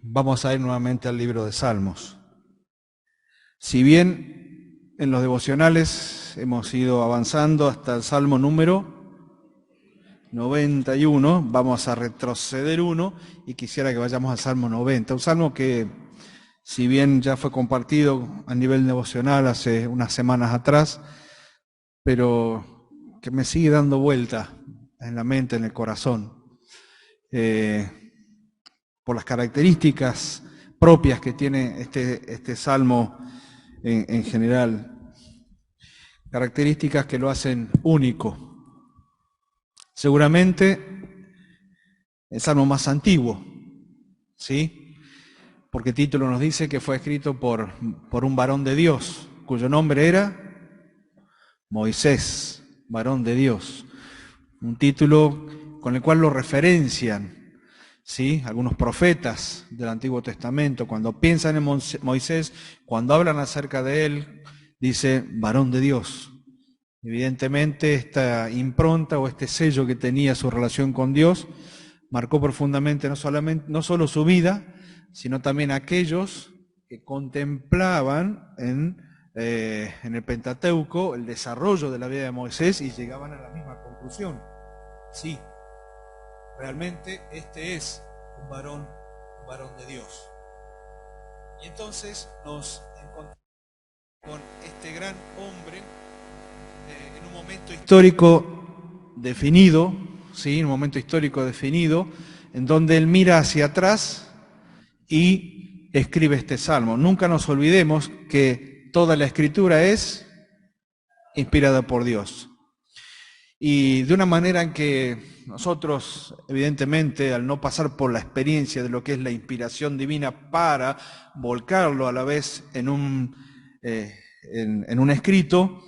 Vamos a ir nuevamente al libro de Salmos. Si bien en los devocionales hemos ido avanzando hasta el Salmo número 91, vamos a retroceder uno y quisiera que vayamos al Salmo 90, un salmo que, si bien ya fue compartido a nivel devocional hace unas semanas atrás, pero que me sigue dando vuelta en la mente, en el corazón, por las características propias que tiene este salmo en general, características que lo hacen único. Seguramente el salmo más antiguo, ¿sí? Porque el título nos dice que fue escrito por un varón de Dios, cuyo nombre era Moisés, varón de Dios. Un título con el cual lo referencian, ¿sí? Algunos profetas del Antiguo Testamento, cuando piensan en Moisés, cuando hablan acerca de él, dice varón de Dios. Evidentemente esta impronta o este sello que tenía su relación con Dios marcó profundamente no solo su vida, sino también aquellos que contemplaban en el Pentateuco el desarrollo de la vida de Moisés y llegaban a la misma conclusión. Sí, realmente este es un varón de Dios. Y entonces nos encontramos con este gran hombre en un momento histórico definido, ¿sí? Un momento histórico definido, en donde él mira hacia atrás y escribe este salmo. Nunca nos olvidemos que toda la escritura es inspirada por Dios. Y de una manera en que nosotros, evidentemente, al no pasar por la experiencia de lo que es la inspiración divina para volcarlo a la vez en un escrito,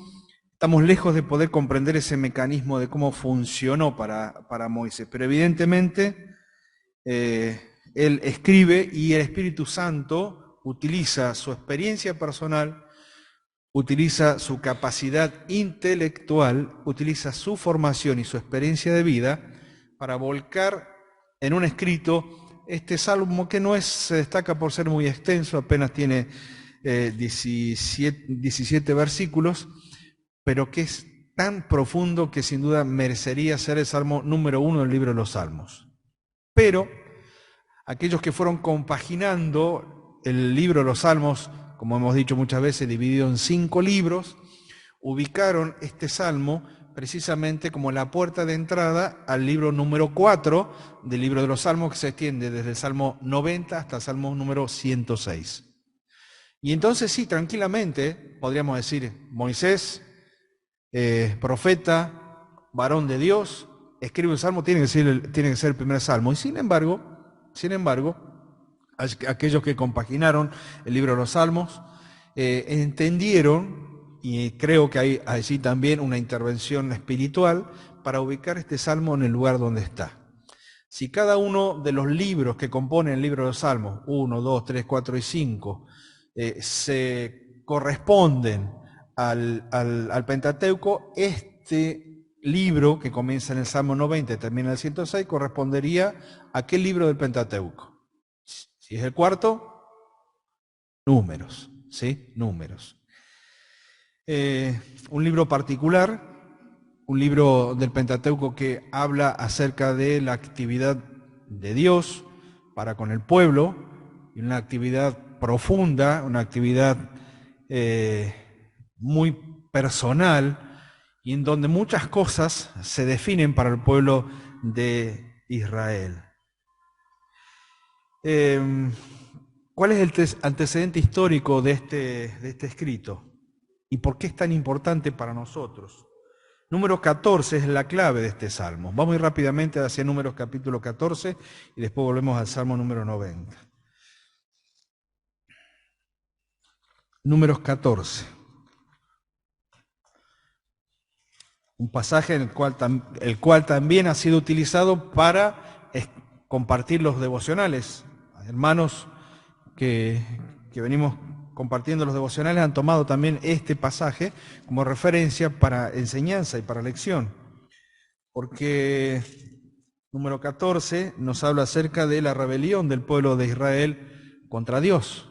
estamos lejos de poder comprender ese mecanismo de cómo funcionó para Moisés. Pero evidentemente él escribe y el Espíritu Santo utiliza su experiencia personal, utiliza su capacidad intelectual, utiliza su formación y su experiencia de vida para volcar en un escrito este salmo que se destaca por ser muy extenso, apenas tiene 17 versículos, pero que es tan profundo que sin duda merecería ser el salmo número 1 del libro de los Salmos. Pero aquellos que fueron compaginando el libro de los Salmos, como hemos dicho muchas veces, dividido en 5 libros, ubicaron este salmo precisamente como la puerta de entrada al libro número 4 del libro de los Salmos, que se extiende desde el Salmo 90 hasta el Salmo número 106. Y entonces sí, tranquilamente, podríamos decir, Moisés, profeta, varón de Dios, escribe un salmo, tiene que ser el primer salmo. Y sin embargo, aquellos que compaginaron el libro de los Salmos entendieron, y creo que hay allí también una intervención espiritual para ubicar este salmo en el lugar donde está. Si cada uno de los libros que componen el libro de los Salmos, 1, 2, 3, 4 y 5, se corresponden al Pentateuco, este libro que comienza en el Salmo 90 y termina en el 106 correspondería a aquel libro del Pentateuco. Si es el cuarto, Números, ¿sí? Números. Un libro particular, un libro del Pentateuco que habla acerca de la actividad de Dios para con el pueblo, y una actividad profunda, una actividad muy personal, y en donde muchas cosas se definen para el pueblo de Israel. ¿Cuál es el antecedente histórico de este escrito? ¿Y por qué es tan importante para nosotros? Números 14 es la clave de este salmo. Vamos a ir rápidamente hacia Números capítulo 14 y después volvemos al salmo número 90. Números 14. Un pasaje en el cual también ha sido utilizado para compartir los devocionales. Hermanos que venimos compartiendo los devocionales han tomado también este pasaje como referencia para enseñanza y para lección. Porque número 14, nos habla acerca de la rebelión del pueblo de Israel contra Dios.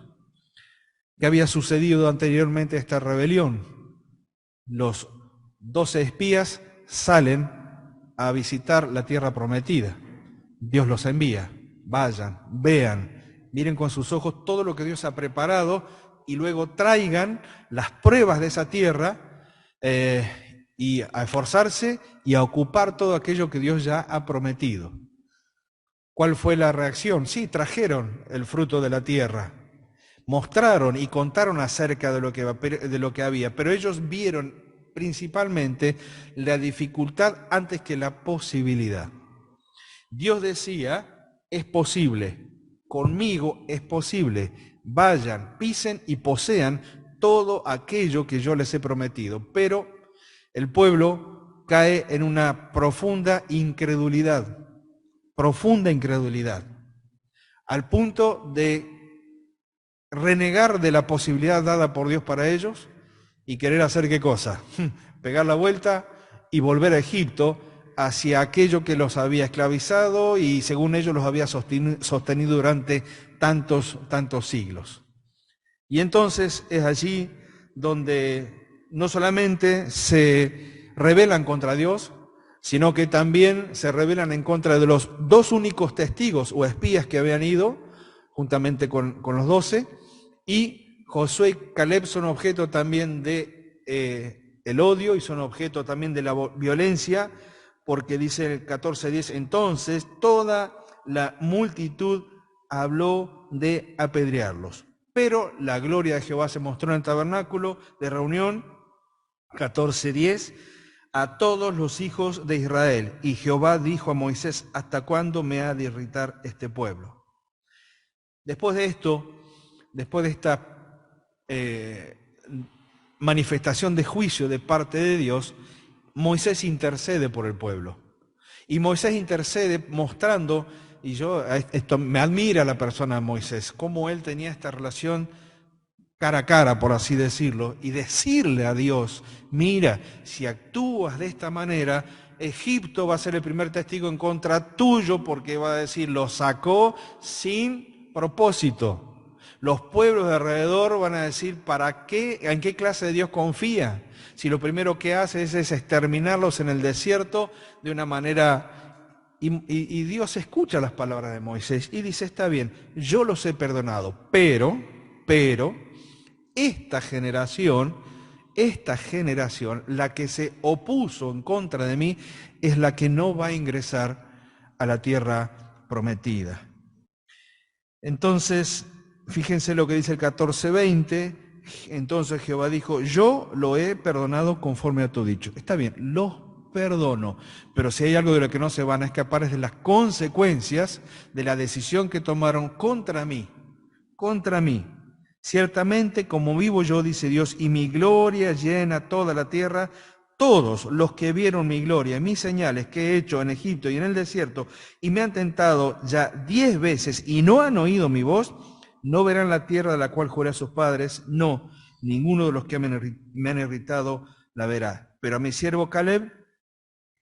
¿Qué había sucedido anteriormente a esta rebelión? Los 12 espías salen a visitar la tierra prometida. Dios los envía. Vayan, vean, miren con sus ojos todo lo que Dios ha preparado y luego traigan las pruebas de esa tierra y a esforzarse y a ocupar todo aquello que Dios ya ha prometido. ¿Cuál fue la reacción? Sí, trajeron el fruto de la tierra, mostraron y contaron acerca de lo que había, pero ellos vieron principalmente la dificultad antes que la posibilidad. Dios decía, es posible, conmigo es posible, vayan, pisen y posean todo aquello que yo les he prometido, pero el pueblo cae en una profunda incredulidad, al punto de renegar de la posibilidad dada por Dios para ellos y querer hacer ¿qué cosa? Pegar la vuelta y volver a Egipto hacia aquello que los había esclavizado y según ellos los había sostenido durante tantos siglos. Y entonces es allí donde no solamente se rebelan contra Dios, sino que también se rebelan en contra de los dos únicos testigos o espías que habían ido, juntamente con los 12, y Josué y Caleb son objeto también de el odio y son objeto también de la violencia, porque dice el 14:10, entonces toda la multitud habló de apedrearlos. Pero la gloria de Jehová se mostró en el tabernáculo de reunión, 14:10, a todos los hijos de Israel. Y Jehová dijo a Moisés, ¿hasta cuándo me ha de irritar este pueblo? Después de esto, después de esta manifestación de juicio de parte de Dios, Moisés intercede por el pueblo. Y Moisés intercede mostrando, y esto me admira la persona de Moisés, cómo él tenía esta relación cara a cara, por así decirlo, y decirle a Dios, mira, si actúas de esta manera, Egipto va a ser el primer testigo en contra tuyo, porque va a decir, lo sacó sin propósito. Los pueblos de alrededor van a decir, ¿para qué? ¿En qué clase de Dios confía? Si lo primero que hace es exterminarlos en el desierto de una manera... Y Dios escucha las palabras de Moisés y dice, está bien, yo los he perdonado, pero, esta generación, la que se opuso en contra de mí, es la que no va a ingresar a la tierra prometida. Entonces, fíjense lo que dice el 14:20, entonces Jehová dijo, yo lo he perdonado conforme a tu dicho. Está bien, los perdono, pero si hay algo de lo que no se van a escapar es de las consecuencias de la decisión que tomaron contra mí. Ciertamente, como vivo yo, dice Dios, y mi gloria llena toda la tierra, todos los que vieron mi gloria, mis señales que he hecho en Egipto y en el desierto, y me han tentado ya 10 veces y no han oído mi voz, no verán la tierra de la cual juré a sus padres, no, ninguno de los que me han irritado la verá. Pero a mi siervo Caleb,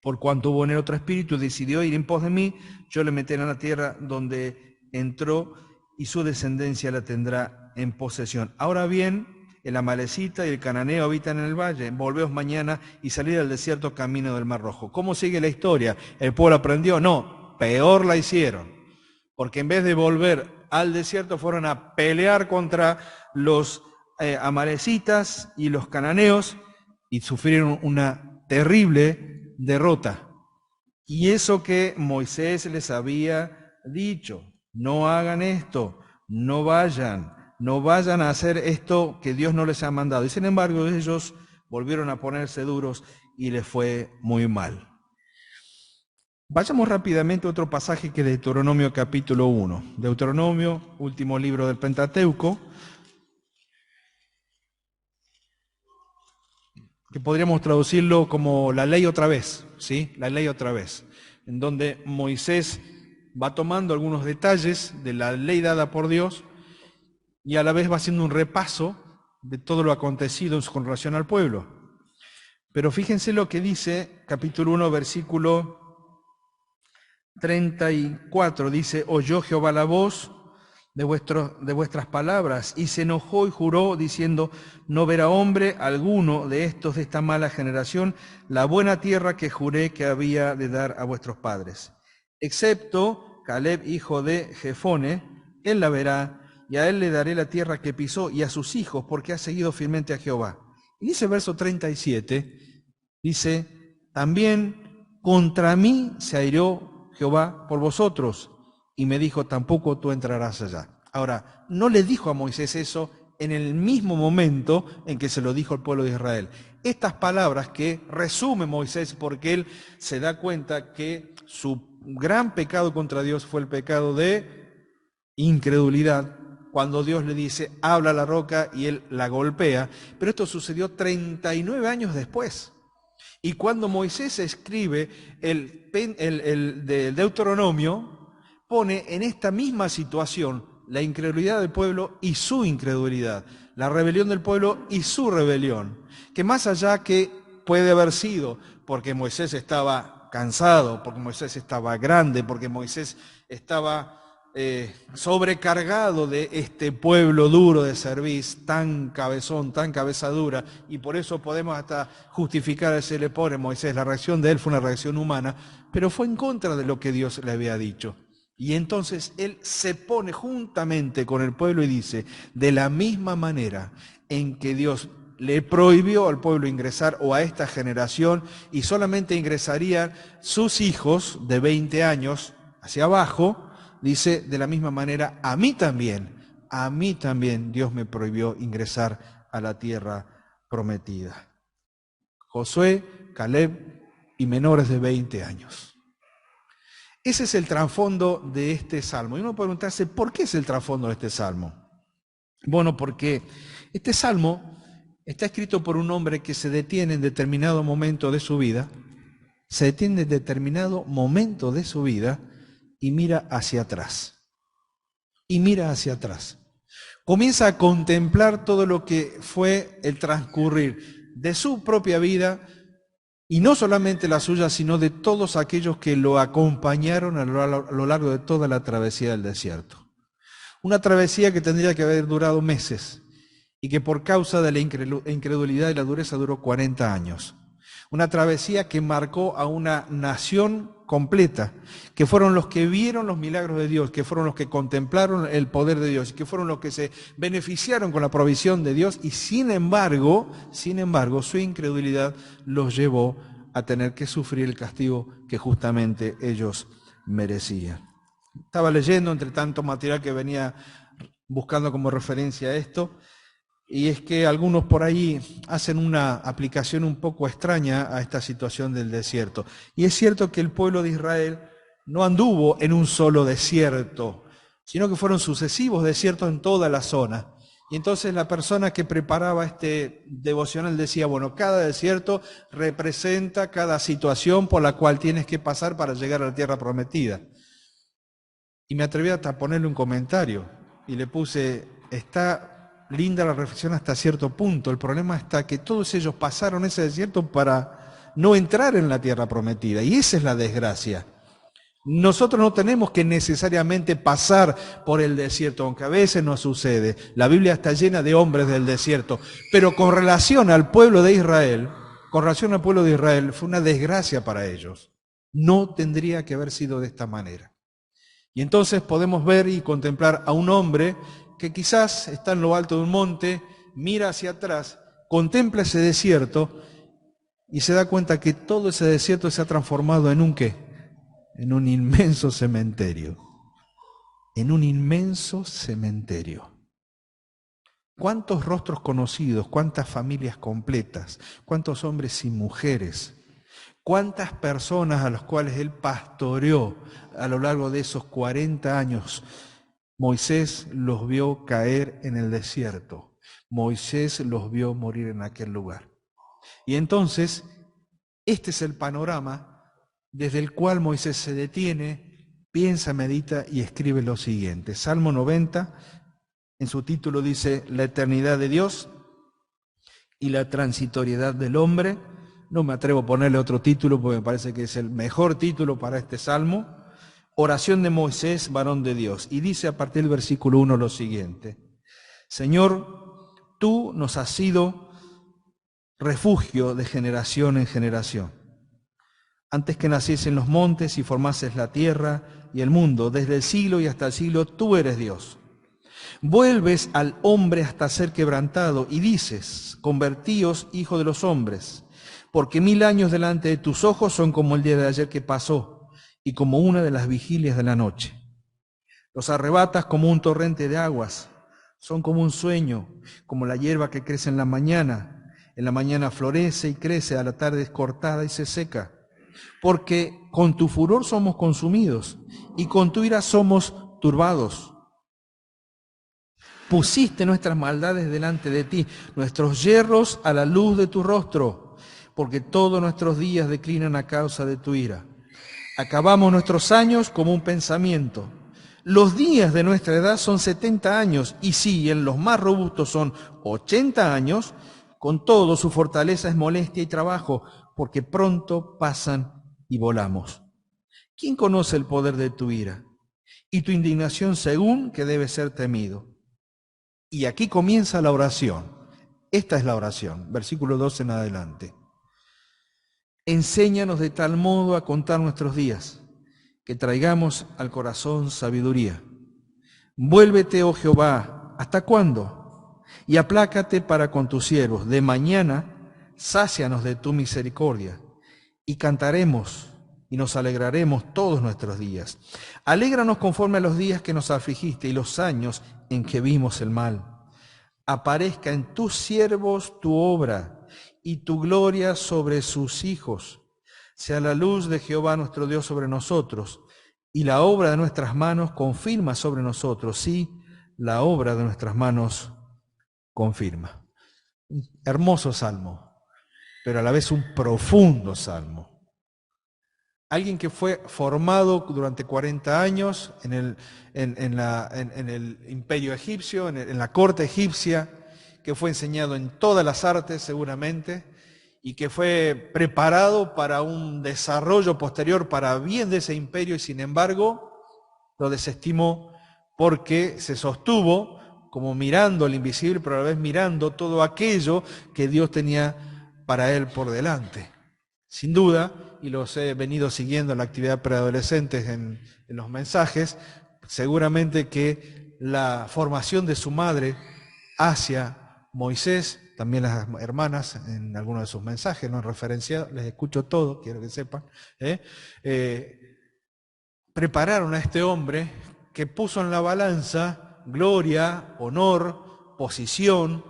por cuanto hubo en él otro espíritu, decidió ir en pos de mí, yo le meteré en la tierra donde entró y su descendencia la tendrá en posesión. Ahora bien, el amalecita y el cananeo habitan en el valle, volveos mañana y salid al desierto camino del Mar Rojo. ¿Cómo sigue la historia? ¿El pueblo aprendió? No, peor la hicieron, porque en vez de volver al desierto fueron a pelear contra los amalecitas y los cananeos y sufrieron una terrible derrota. Y eso que Moisés les había dicho, no hagan esto, no vayan a hacer esto que Dios no les ha mandado. Y sin embargo ellos volvieron a ponerse duros y les fue muy mal. Vayamos rápidamente a otro pasaje que es Deuteronomio capítulo 1. Deuteronomio, último libro del Pentateuco, que podríamos traducirlo como la ley otra vez, ¿sí? La ley otra vez, en donde Moisés va tomando algunos detalles de la ley dada por Dios y a la vez va haciendo un repaso de todo lo acontecido con relación al pueblo. Pero fíjense lo que dice capítulo 1, versículo 34 dice: oyó Jehová la voz de vuestras palabras, y se enojó y juró, diciendo: no verá hombre alguno de estos de esta mala generación la buena tierra que juré que había de dar a vuestros padres, excepto Caleb, hijo de Jefone, él la verá, y a él le daré la tierra que pisó, y a sus hijos, porque ha seguido fielmente a Jehová. Y dice el verso 37, dice: también contra mí se airó Jehová por vosotros, y me dijo: tampoco tú entrarás allá. Ahora, no le dijo a Moisés eso en el mismo momento en que se lo dijo al pueblo de Israel. Estas palabras que resume Moisés, porque él se da cuenta que su gran pecado contra Dios fue el pecado de incredulidad, cuando Dios le dice: habla a la roca, y él la golpea. Pero esto sucedió 39 años después. Y cuando Moisés escribe el Deuteronomio, pone en esta misma situación la incredulidad del pueblo y su incredulidad, la rebelión del pueblo y su rebelión, que más allá que puede haber sido porque Moisés estaba cansado, porque Moisés estaba grande, porque Moisés estaba sobrecargado de este pueblo duro de cerviz, tan cabezón, tan cabeza dura, y por eso podemos hasta justificar ese le pone Moisés. La reacción de él fue una reacción humana, pero fue en contra de lo que Dios le había dicho. Y entonces él se pone juntamente con el pueblo y dice: de la misma manera en que Dios le prohibió al pueblo ingresar, o a esta generación, y solamente ingresarían sus hijos de 20 años hacia abajo, dice: de la misma manera a mí también Dios me prohibió ingresar a la tierra prometida. Josué, Caleb y menores de 20 años. Ese es el trasfondo de este salmo. Y uno puede preguntarse: ¿por qué es el trasfondo de este salmo? Bueno, porque este salmo está escrito por un hombre que se detiene en determinado momento de su vida, y mira hacia atrás. Comienza a contemplar todo lo que fue el transcurrir de su propia vida, y no solamente la suya, sino de todos aquellos que lo acompañaron a lo largo de toda la travesía del desierto. Una travesía que tendría que haber durado meses, y que por causa de la incredulidad y la dureza duró 40 años. Una travesía que marcó a una nación completa, que fueron los que vieron los milagros de Dios, que fueron los que contemplaron el poder de Dios, que fueron los que se beneficiaron con la provisión de Dios, y sin embargo, su incredulidad los llevó a tener que sufrir el castigo que justamente ellos merecían. Estaba leyendo entre tanto material que venía buscando como referencia a esto, y es que algunos por ahí hacen una aplicación un poco extraña a esta situación del desierto. Y es cierto que el pueblo de Israel no anduvo en un solo desierto, sino que fueron sucesivos desiertos en toda la zona. Y entonces la persona que preparaba este devocional decía: bueno, cada desierto representa cada situación por la cual tienes que pasar para llegar a la tierra prometida. Y me atreví hasta a ponerle un comentario, y le puse: está linda la reflexión hasta cierto punto. El problema está que todos ellos pasaron ese desierto para no entrar en la tierra prometida, y esa es la desgracia. Nosotros no tenemos que necesariamente pasar por el desierto, aunque a veces nos sucede. La Biblia está llena de hombres del desierto, pero con relación al pueblo de Israel, fue una desgracia para ellos. No tendría que haber sido de esta manera. Y entonces podemos ver y contemplar a un hombre que quizás está en lo alto de un monte, mira hacia atrás, contempla ese desierto y se da cuenta que todo ese desierto se ha transformado en un ¿qué? En un inmenso cementerio. En un inmenso cementerio. ¿Cuántos rostros conocidos, cuántas familias completas, cuántos hombres y mujeres, cuántas personas a las cuales él pastoreó a lo largo de esos 40 años? Moisés los vio caer en el desierto. Moisés los vio morir en aquel lugar. Y entonces, este es el panorama desde el cual Moisés se detiene, piensa, medita y escribe lo siguiente. Salmo 90, en su título dice: la eternidad de Dios y la transitoriedad del hombre. No me atrevo a ponerle otro título porque me parece que es el mejor título para este salmo. Oración de Moisés, varón de Dios. Y dice a partir del versículo 1 lo siguiente: Señor, tú nos has sido refugio de generación en generación. Antes que naciesen los montes y formases la tierra y el mundo, desde el siglo y hasta el siglo, tú eres Dios. Vuelves al hombre hasta ser quebrantado y dices: convertíos, hijo de los hombres, porque 1000 años delante de tus ojos son como el día de ayer que pasó y como una de las vigilias de la noche. Los arrebatas como un torrente de aguas, son como un sueño, como la hierba que crece en la mañana florece y crece, a la tarde es cortada y se seca. Porque con tu furor somos consumidos y con tu ira somos turbados. Pusiste nuestras maldades delante de ti, nuestros yerros a la luz de tu rostro, porque todos nuestros días declinan a causa de tu ira. Acabamos nuestros años como un pensamiento. Los días de nuestra edad son 70 años, y si en los más robustos son 80 años, con todo su fortaleza es molestia y trabajo, porque pronto pasan y volamos. ¿Quién conoce el poder de tu ira? Y tu indignación según que debe ser temido. Y aquí comienza la oración. Esta es la oración, versículo 12 en adelante. Enséñanos de tal modo a contar nuestros días, que traigamos al corazón sabiduría. Vuélvete, oh Jehová, ¿hasta cuándo? Y aplácate para con tus siervos. De mañana, sácianos de tu misericordia, y cantaremos y nos alegraremos todos nuestros días. Alégranos conforme a los días que nos afligiste y los años en que vimos el mal. Aparezca en tus siervos tu obra y tu gloria sobre sus hijos. Sea la luz de Jehová nuestro Dios sobre nosotros, y la obra de nuestras manos confirma sobre nosotros. Sí, la obra de nuestras manos confirma. Un hermoso salmo, pero a la vez un profundo salmo. Alguien que fue formado durante 40 años en el imperio egipcio, en la corte egipcia, que fue enseñado en todas las artes seguramente, y que fue preparado para un desarrollo posterior para bien de ese imperio, y sin embargo lo desestimó porque se sostuvo como mirando al invisible, pero a la vez mirando todo aquello que Dios tenía para él por delante. Sin duda, y los he venido siguiendo en la actividad preadolescentes en los mensajes, seguramente que la formación de su madre hacia Moisés, también las hermanas en algunos de sus mensajes, no en referencia, les escucho todo, quiero que sepan, prepararon a este hombre que puso en la balanza gloria, honor, posición,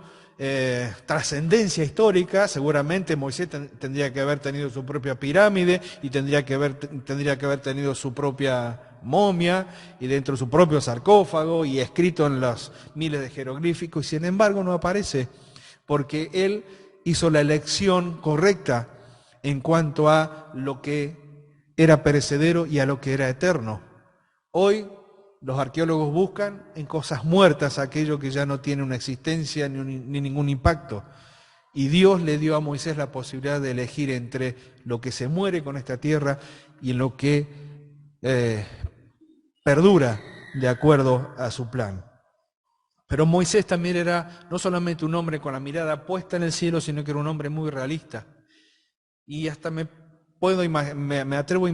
trascendencia histórica. Seguramente Moisés tendría que haber tenido su propia pirámide y tendría que haber tenido su propia momia y dentro de su propio sarcófago y escrito en los miles de jeroglíficos, y sin embargo no aparece porque él hizo la elección correcta en cuanto a lo que era perecedero y a lo que era eterno. Hoy los arqueólogos buscan en cosas muertas aquello que ya no tiene una existencia ni ningún impacto. Y Dios le dio a Moisés la posibilidad de elegir entre lo que se muere con esta tierra y en lo que perdura de acuerdo a su plan. Pero Moisés también era no solamente un hombre con la mirada puesta en el cielo, sino que era un hombre muy realista. Y hasta me atrevo a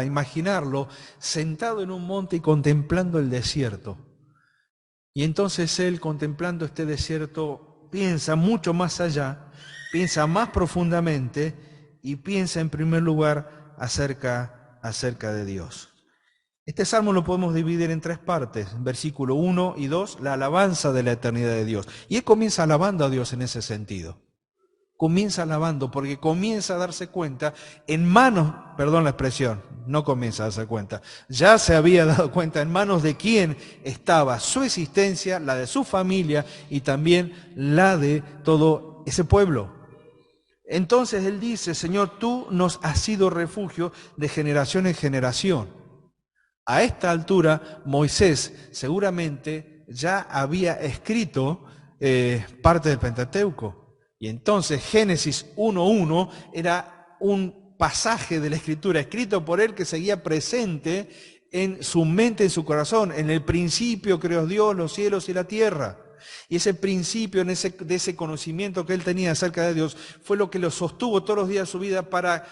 imaginarlo sentado en un monte y contemplando el desierto. Y entonces él, contemplando este desierto, piensa mucho más allá, piensa más profundamente y piensa en primer lugar acerca de Dios. Este salmo lo podemos dividir en 3 partes, versículo 1 y 2, la alabanza de la eternidad de Dios. Y él comienza alabando a Dios en ese sentido. Comienza alabando porque comienza a darse cuenta perdón la expresión, no comienza a darse cuenta, ya se había dado cuenta en manos de quién estaba su existencia, la de su familia y también la de todo ese pueblo. Entonces él dice: Señor, tú nos has sido refugio de generación en generación. A esta altura Moisés seguramente ya había escrito parte del Pentateuco. Y entonces Génesis 1:1 era un pasaje de la Escritura escrito por él que seguía presente en su mente, en su corazón. En el principio creó Dios los cielos y la tierra. Y ese principio, de ese conocimiento que él tenía acerca de Dios, fue lo que lo sostuvo todos los días de su vida para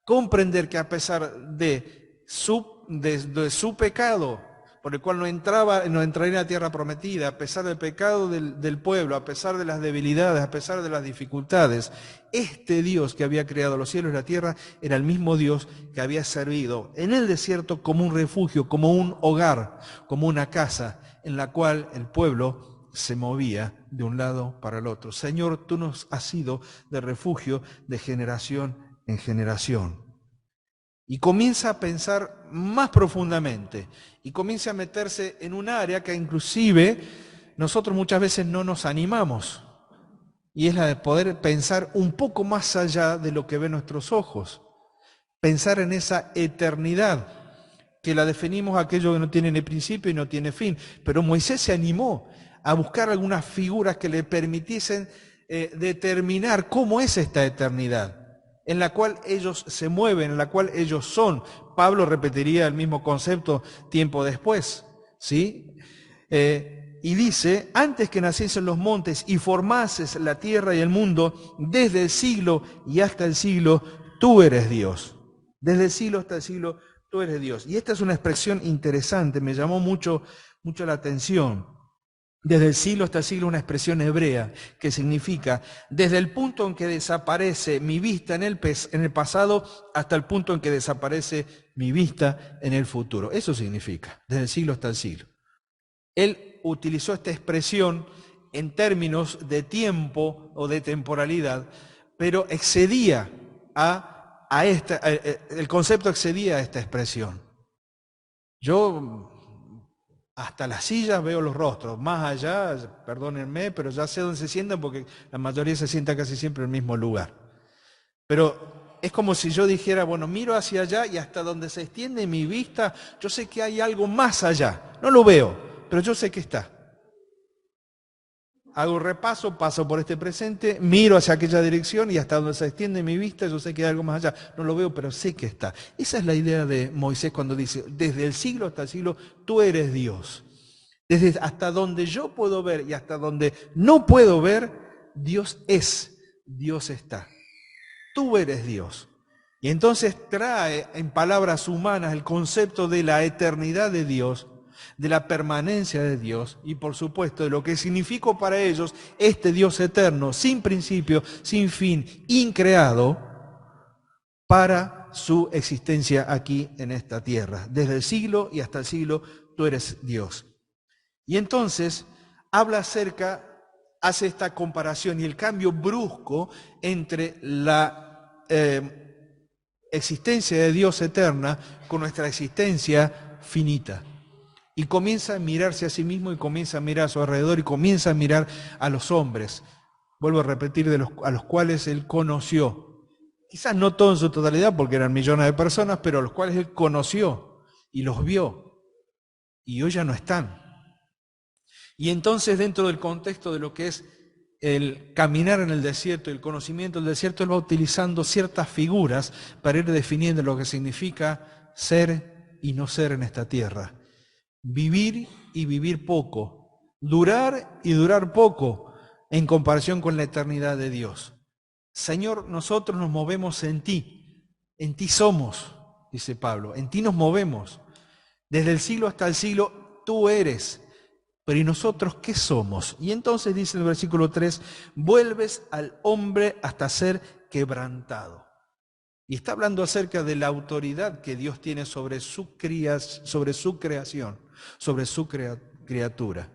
comprender que a pesar de su pecado, por el cual no entraría en la tierra prometida, a pesar del pecado del pueblo, a pesar de las debilidades, a pesar de las dificultades, este Dios que había creado los cielos y la tierra era el mismo Dios que había servido en el desierto como un refugio, como un hogar, como una casa en la cual el pueblo se movía de un lado para el otro. Señor, tú nos has sido de refugio de generación en generación. Y comienza a pensar más profundamente y comienza a meterse en un área que inclusive nosotros muchas veces no nos animamos, y es la de poder pensar un poco más allá de lo que ven nuestros ojos, pensar en esa eternidad, que la definimos aquello que no tiene ni principio y no tiene fin. Pero Moisés se animó a buscar algunas figuras que le permitiesen determinar cómo es esta eternidad, en la cual ellos se mueven, en la cual ellos son. Pablo repetiría el mismo concepto tiempo después, ¿sí? Y dice, antes que naciesen los montes y formases la tierra y el mundo, desde el siglo y hasta el siglo, tú eres Dios. Desde el siglo hasta el siglo, tú eres Dios. Y esta es una expresión interesante, me llamó mucho la atención. Desde el siglo hasta el siglo, una expresión hebrea que significa desde el punto en que desaparece mi vista en el pasado hasta el punto en que desaparece mi vista en el futuro. Eso significa, desde el siglo hasta el siglo. Él utilizó esta expresión en términos de tiempo o de temporalidad, pero excedía el concepto excedía a esta expresión. Yo hasta las sillas veo los rostros, más allá, perdónenme, pero ya sé dónde se sientan porque la mayoría se sienta casi siempre en el mismo lugar. Pero es como si yo dijera, bueno, miro hacia allá y hasta donde se extiende mi vista, yo sé que hay algo más allá. No lo veo, pero yo sé que está. Hago un repaso, paso por este presente, miro hacia aquella dirección y hasta donde se extiende mi vista, yo sé que hay algo más allá. No lo veo, pero sé que está. Esa es la idea de Moisés cuando dice, desde el siglo hasta el siglo, tú eres Dios. Desde hasta donde yo puedo ver y hasta donde no puedo ver, Dios es, Dios está. Tú eres Dios. Y entonces trae en palabras humanas el concepto de la eternidad de Dios, de la permanencia de Dios y por supuesto de lo que significó para ellos este Dios eterno, sin principio, sin fin, increado, para su existencia aquí en esta tierra. Desde el siglo y hasta el siglo tú eres Dios. Y entonces habla hace esta comparación y el cambio brusco entre la existencia de Dios eterna con nuestra existencia finita. Y comienza a mirarse a sí mismo y comienza a mirar a su alrededor y comienza a mirar a los hombres. Vuelvo a repetir, a los cuales él conoció. Quizás no todo en su totalidad porque eran millones de personas, pero a los cuales él conoció y los vio. Y hoy ya no están. Y entonces dentro del contexto de lo que es el caminar en el desierto y el conocimiento del desierto, él va utilizando ciertas figuras para ir definiendo lo que significa ser y no ser en esta tierra. Vivir y vivir poco, durar y durar poco en comparación con la eternidad de Dios. Señor, nosotros nos movemos en ti somos, dice Pablo, en ti nos movemos. Desde el siglo hasta el siglo tú eres, pero ¿y nosotros qué somos? Y entonces dice el versículo 3, vuelves al hombre hasta ser quebrantado. Y está hablando acerca de la autoridad que Dios tiene sobre su creación, sobre su criatura.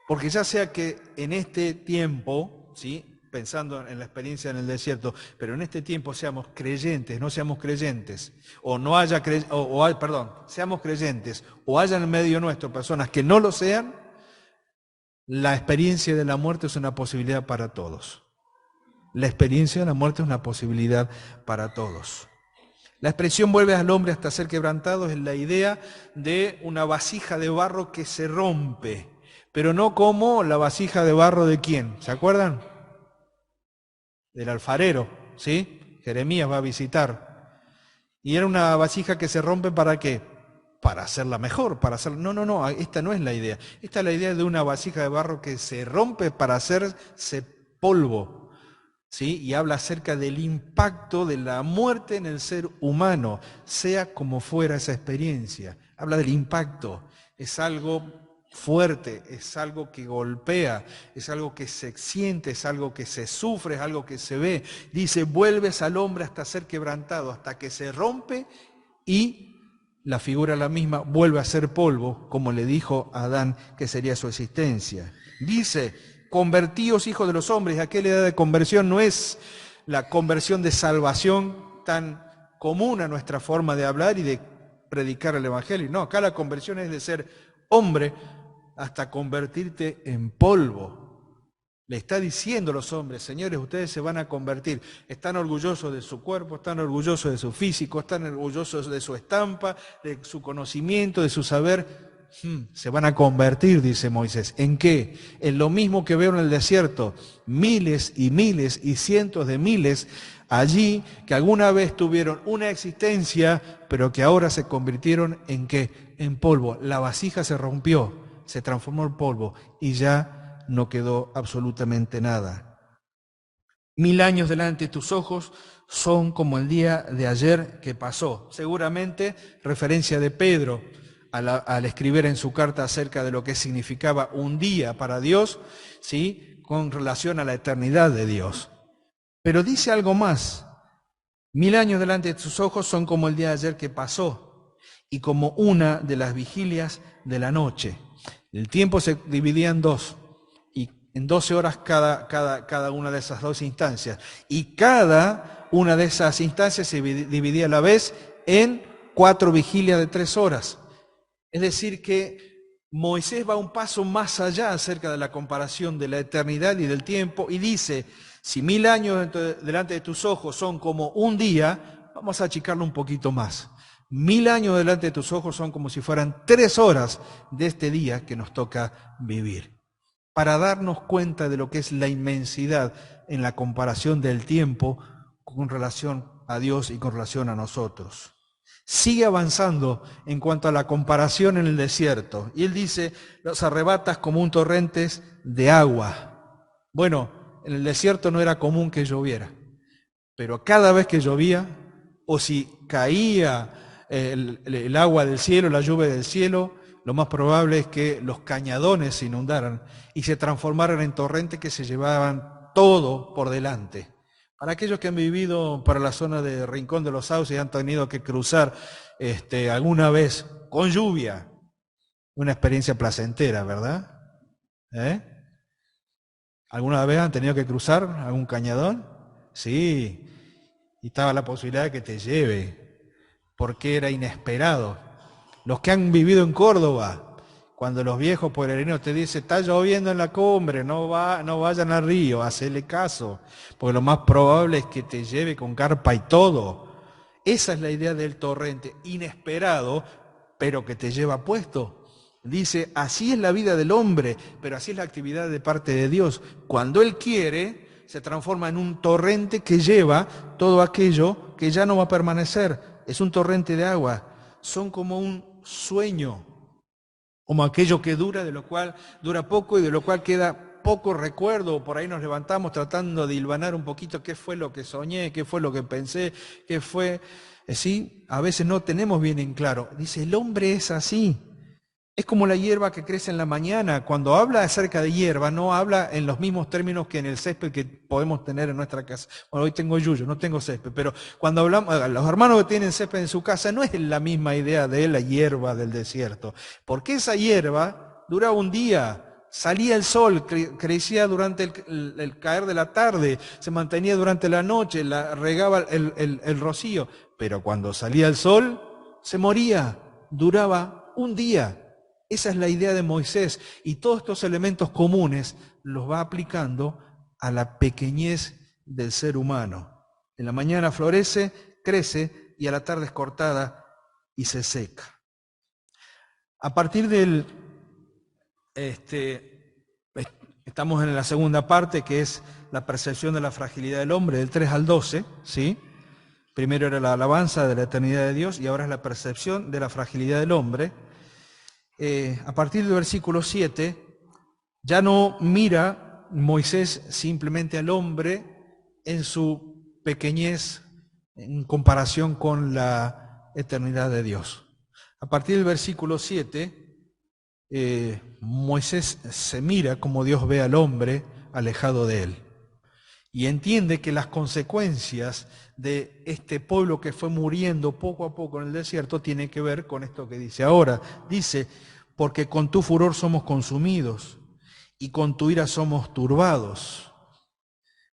Porque ya sea que en este tiempo, ¿sí?, pensando en la experiencia en el desierto, pero en este tiempo seamos creyentes, no seamos creyentes, seamos creyentes, o haya en medio nuestro personas que no lo sean, la experiencia de la muerte es una posibilidad para todos. La experiencia de la muerte es una posibilidad para todos. La expresión vuelve al hombre hasta ser quebrantado es la idea de una vasija de barro que se rompe, pero no como la vasija de barro de ¿quién? ¿Se acuerdan? Del alfarero, ¿sí? Jeremías va a visitar. Y era una vasija que se rompe ¿para qué? Para hacerla mejor, para hacer... No, esta no es la idea. Esta es la idea de una vasija de barro que se rompe para hacerse polvo, ¿sí? Y habla acerca del impacto de la muerte en el ser humano, sea como fuera esa experiencia. Habla del impacto, es algo fuerte, es algo que golpea, es algo que se siente, es algo que se sufre, es algo que se ve. Dice, vuelves al hombre hasta ser quebrantado, hasta que se rompe y la figura la misma vuelve a ser polvo, como le dijo a Adán que sería su existencia. Dice, convertíos hijos de los hombres. Aquella idea de conversión no es la conversión de salvación tan común a nuestra forma de hablar y de predicar el evangelio. No, acá la conversión es de ser hombre hasta convertirte en polvo. Le está diciendo a los hombres, señores, ustedes se van a convertir. Están orgullosos de su cuerpo, están orgullosos de su físico, están orgullosos de su estampa, de su conocimiento, de su saber. Se van a convertir, dice Moisés. ¿En qué? En lo mismo que veo en el desierto. Miles y miles y cientos de miles allí que alguna vez tuvieron una existencia, pero que ahora se convirtieron ¿en qué? En polvo. La vasija se rompió, se transformó en polvo y ya no quedó absolutamente nada. 1000 años delante de tus ojos son como el día de ayer que pasó. Seguramente referencia de Pedro al escribir en su carta acerca de lo que significaba un día para Dios, ¿sí? Con relación a la eternidad de Dios. Pero dice algo más. 1000 años delante de tus ojos son como el día de ayer que pasó y como una de las vigilias de la noche. El tiempo se dividía en dos. En 12 horas cada una de esas dos instancias. Y cada una de esas instancias se dividía a la vez en 4 vigilias de 3 horas. Es decir que Moisés va un paso más allá acerca de la comparación de la eternidad y del tiempo y dice, si 1000 años delante de tus ojos son como un día, vamos a achicarlo un poquito más. 1000 años delante de tus ojos son como si fueran 3 horas de este día que nos toca vivir. Para darnos cuenta de lo que es la inmensidad en la comparación del tiempo con relación a Dios y con relación a nosotros. Sigue avanzando en cuanto a la comparación en el desierto. Y él dice, los arrebatas como un torrente de agua. Bueno, en el desierto no era común que lloviera, pero cada vez que llovía, o si caía el agua del cielo, la lluvia del cielo, lo más probable es que los cañadones se inundaran y se transformaran en torrentes que se llevaban todo por delante. Para aquellos que han vivido para la zona de Rincón de los Sauces y han tenido que cruzar alguna vez con lluvia, una experiencia placentera, ¿verdad? ¿Alguna vez han tenido que cruzar algún cañadón? Sí, y estaba la posibilidad de que te lleve, porque era inesperado. Los que han vivido en Córdoba, cuando los viejos pueblerinos te dicen, está lloviendo en la cumbre, no vayan al río, hacele caso, porque lo más probable es que te lleve con carpa y todo. Esa es la idea del torrente, inesperado, pero que te lleva puesto. Dice, así es la vida del hombre, pero así es la actividad de parte de Dios. Cuando Él quiere, se transforma en un torrente que lleva todo aquello que ya no va a permanecer. Es un torrente de agua. Son como un sueño, como aquello que dura, de lo cual dura poco y de lo cual queda poco recuerdo. Por ahí nos levantamos tratando de hilvanar un poquito qué fue lo que soñé, qué fue lo que pensé, qué fue. ¿Sí? A veces no tenemos bien en claro. Dice, el hombre es así. Es como la hierba que crece en la mañana. Cuando habla acerca de hierba, no habla en los mismos términos que en el césped que podemos tener en nuestra casa. Bueno, hoy tengo yuyo, no tengo césped, pero cuando hablamos, los hermanos que tienen césped en su casa, no es la misma idea de la hierba del desierto. Porque esa hierba duraba un día, salía el sol, crecía durante el caer de la tarde, se mantenía durante la noche, regaba el rocío. Pero cuando salía el sol, se moría, duraba un día. Esa es la idea de Moisés y todos estos elementos comunes los va aplicando a la pequeñez del ser humano. En la mañana florece, crece y a la tarde es cortada y se seca. A partir del... estamos en la segunda parte que es la percepción de la fragilidad del hombre, del 3 al 12, ¿sí? Primero era la alabanza de la eternidad de Dios y ahora es la percepción de la fragilidad del hombre. A partir del versículo 7, ya no mira Moisés simplemente al hombre en su pequeñez en comparación con la eternidad de Dios. A partir del versículo 7, Moisés se mira como Dios ve al hombre alejado de él y entiende que las consecuencias de este pueblo que fue muriendo poco a poco en el desierto tiene que ver con esto que dice ahora. Dice, porque con tu furor somos consumidos y con tu ira somos turbados.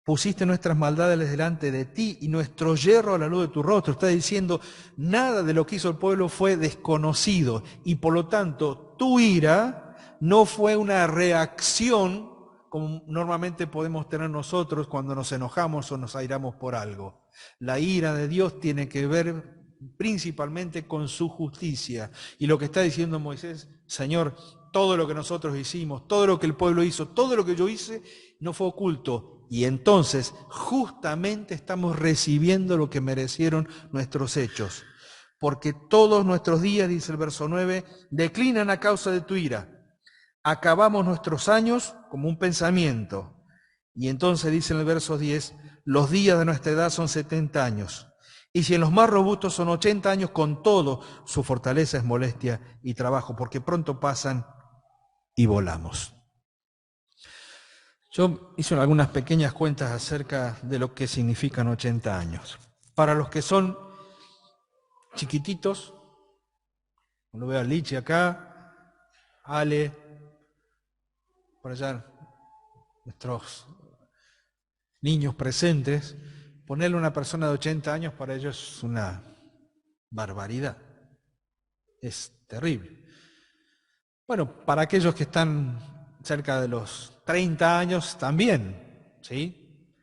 Pusiste nuestras maldades delante de ti y nuestro yerro a la luz de tu rostro. Está diciendo, nada de lo que hizo el pueblo fue desconocido y por lo tanto tu ira no fue una reacción como normalmente podemos tener nosotros cuando nos enojamos o nos airamos por algo. La ira de Dios tiene que ver principalmente con su justicia. Y lo que está diciendo Moisés, Señor, todo lo que nosotros hicimos, todo lo que el pueblo hizo, todo lo que yo hice, no fue oculto. Y entonces justamente estamos recibiendo lo que merecieron nuestros hechos. Porque todos nuestros días, dice el verso 9, declinan a causa de tu ira. Acabamos nuestros años como un pensamiento. Y entonces dice en el verso 10, los días de nuestra edad son 70 años. Y si en los más robustos son 80 años, con todo, su fortaleza es molestia y trabajo, porque pronto pasan y volamos. Yo hice algunas pequeñas cuentas acerca de lo que significan 80 años. Para los que son chiquititos, lo veo a Lichi acá, Ale, por allá, nuestros niños presentes, ponerle a una persona de 80 años para ellos es una barbaridad. Es terrible. Bueno, para aquellos que están cerca de los 30 años también, ¿sí?